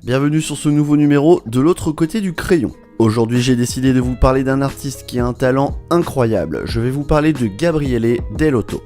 Bienvenue sur ce nouveau numéro de l'autre côté du crayon. Aujourd'hui j'ai décidé de vous parler d'un artiste qui a un talent incroyable. Je vais vous parler de Gabriele Dell'Otto.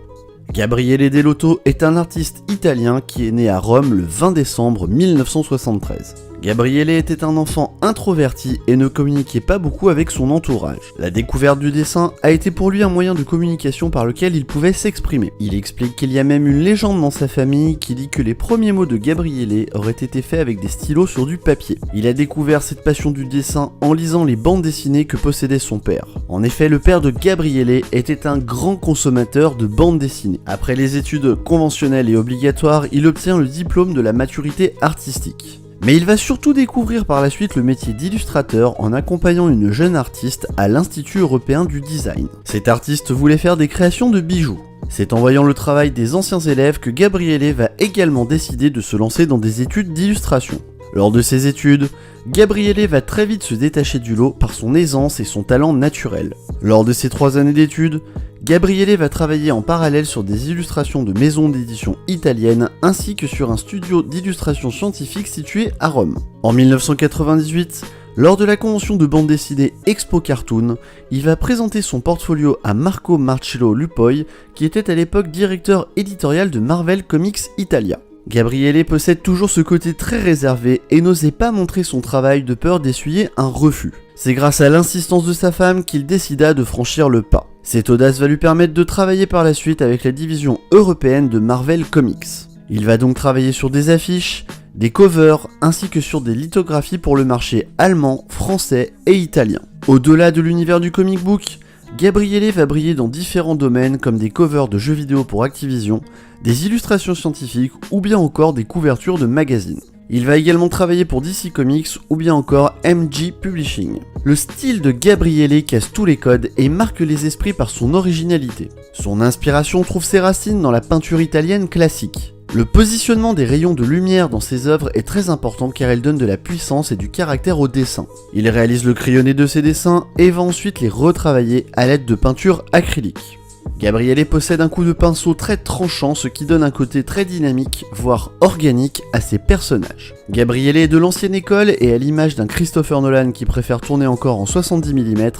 Gabriele Dell'Otto est un artiste italien qui est né à Rome le 20 décembre 1973. Gabriele était un enfant introverti et ne communiquait pas beaucoup avec son entourage. La découverte du dessin a été pour lui un moyen de communication par lequel il pouvait s'exprimer. Il explique qu'il y a même une légende dans sa famille qui dit que les premiers mots de Gabriele auraient été faits avec des stylos sur du papier. Il a découvert cette passion du dessin en lisant les bandes dessinées que possédait son père. En effet, le père de Gabriele était un grand consommateur de bandes dessinées. Après les études conventionnelles et obligatoires, il obtient le diplôme de la maturité artistique. Mais il va surtout découvrir par la suite le métier d'illustrateur en accompagnant une jeune artiste à l'Institut européen du design. Cet artiste voulait faire des créations de bijoux. C'est en voyant le travail des anciens élèves que Gabriele va également décider de se lancer dans des études d'illustration. Lors de ses études, Gabriele va très vite se détacher du lot par son aisance et son talent naturel. Lors de ses 3 années d'études, Gabriele va travailler en parallèle sur des illustrations de maisons d'édition italiennes ainsi que sur un studio d'illustration scientifique situé à Rome. En 1998, lors de la convention de bande dessinée Expo Cartoon, il va présenter son portfolio à Marco Marcello Lupoi, qui était à l'époque directeur éditorial de Marvel Comics Italia. Gabriele possède toujours ce côté très réservé et n'osait pas montrer son travail de peur d'essuyer un refus. C'est grâce à l'insistance de sa femme qu'il décida de franchir le pas. Cette audace va lui permettre de travailler par la suite avec la division européenne de Marvel Comics. Il va donc travailler sur des affiches, des covers ainsi que sur des lithographies pour le marché allemand, français et italien. Au-delà de l'univers du comic book, Gabriele va briller dans différents domaines comme des covers de jeux vidéo pour Activision, des illustrations scientifiques ou bien encore des couvertures de magazines. Il va également travailler pour DC Comics ou bien encore MG Publishing. Le style de Gabriele casse tous les codes et marque les esprits par son originalité. Son inspiration trouve ses racines dans la peinture italienne classique. Le positionnement des rayons de lumière dans ses œuvres est très important car elle donne de la puissance et du caractère au dessin. Il réalise le crayonné de ses dessins et va ensuite les retravailler à l'aide de peinture acrylique. Gabriele possède un coup de pinceau très tranchant, ce qui donne un côté très dynamique, voire organique à ses personnages. Gabriele est de l'ancienne école et à l'image d'un Christopher Nolan qui préfère tourner encore en 70 mm,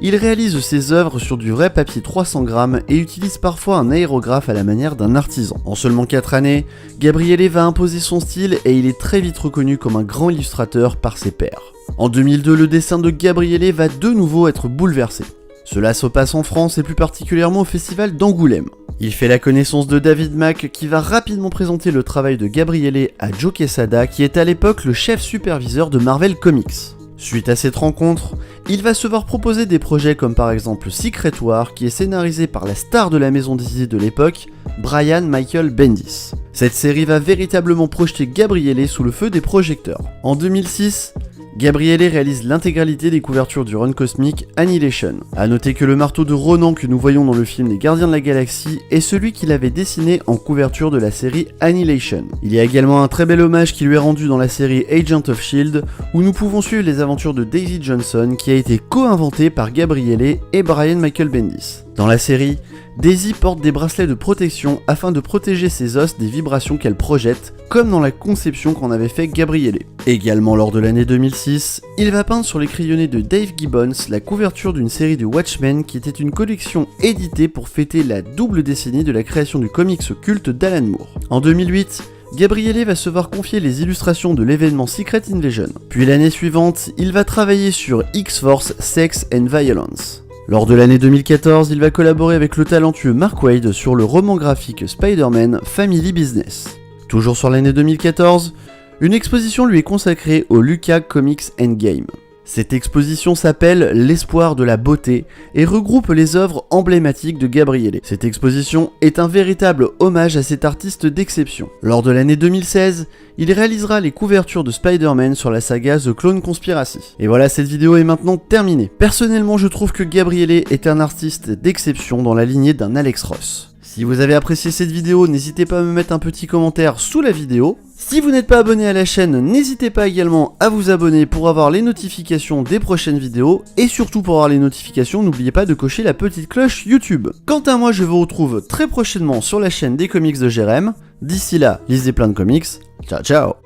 il réalise ses œuvres sur du vrai papier 300 grammes et utilise parfois un aérographe à la manière d'un artisan. En seulement 4 années, Gabriele va imposer son style et il est très vite reconnu comme un grand illustrateur par ses pairs. En 2002, le dessin de Gabriele va de nouveau être bouleversé. Cela se passe en France et plus particulièrement au festival d'Angoulême. Il fait la connaissance de David Mack qui va rapidement présenter le travail de Gabriele à Joe Quesada qui est à l'époque le chef superviseur de Marvel Comics. Suite à cette rencontre, il va se voir proposer des projets comme par exemple Secret War qui est scénarisé par la star de la maison d'édition de l'époque, Brian Michael Bendis. Cette série va véritablement projeter Gabriele sous le feu des projecteurs. En 2006, Gabriele réalise l'intégralité des couvertures du run cosmique Annihilation. A noter que le marteau de Ronan que nous voyons dans le film des Gardiens de la Galaxie est celui qu'il avait dessiné en couverture de la série Annihilation. Il y a également un très bel hommage qui lui est rendu dans la série Agent of S.H.I.E.L.D. où nous pouvons suivre les aventures de Daisy Johnson qui a été co-inventée par Gabriele et Brian Michael Bendis. Dans la série, Daisy porte des bracelets de protection afin de protéger ses os des vibrations qu'elle projette, comme dans la conception qu'en avait fait Gabriele. Également lors de l'année 2006, il va peindre sur les crayonnés de Dave Gibbons la couverture d'une série de Watchmen qui était une collection éditée pour fêter la double décennie de la création du comics culte d'Alan Moore. En 2008, Gabriele va se voir confier les illustrations de l'événement Secret Invasion. Puis l'année suivante, il va travailler sur X-Force Sex and Violence. Lors de l'année 2014, il va collaborer avec le talentueux Mark Waid sur le roman graphique Spider-Man Family Business. Toujours sur l'année 2014, une exposition lui est consacrée au Lucas Comics Endgame. Cette exposition s'appelle L'espoir de la beauté et regroupe les œuvres emblématiques de Gabriele. Cette exposition est un véritable hommage à cet artiste d'exception. Lors de l'année 2016, il réalisera les couvertures de Spider-Man sur la saga The Clone Conspiracy. Et voilà, cette vidéo est maintenant terminée. Personnellement, je trouve que Gabriele est un artiste d'exception dans la lignée d'un Alex Ross. Si vous avez apprécié cette vidéo, n'hésitez pas à me mettre un petit commentaire sous la vidéo. Si vous n'êtes pas abonné à la chaîne, n'hésitez pas également à vous abonner pour avoir les notifications des prochaines vidéos. Et surtout pour avoir les notifications, n'oubliez pas de cocher la petite cloche YouTube. Quant à moi, je vous retrouve très prochainement sur la chaîne des comics de Jérém. D'ici là, lisez plein de comics. Ciao ciao.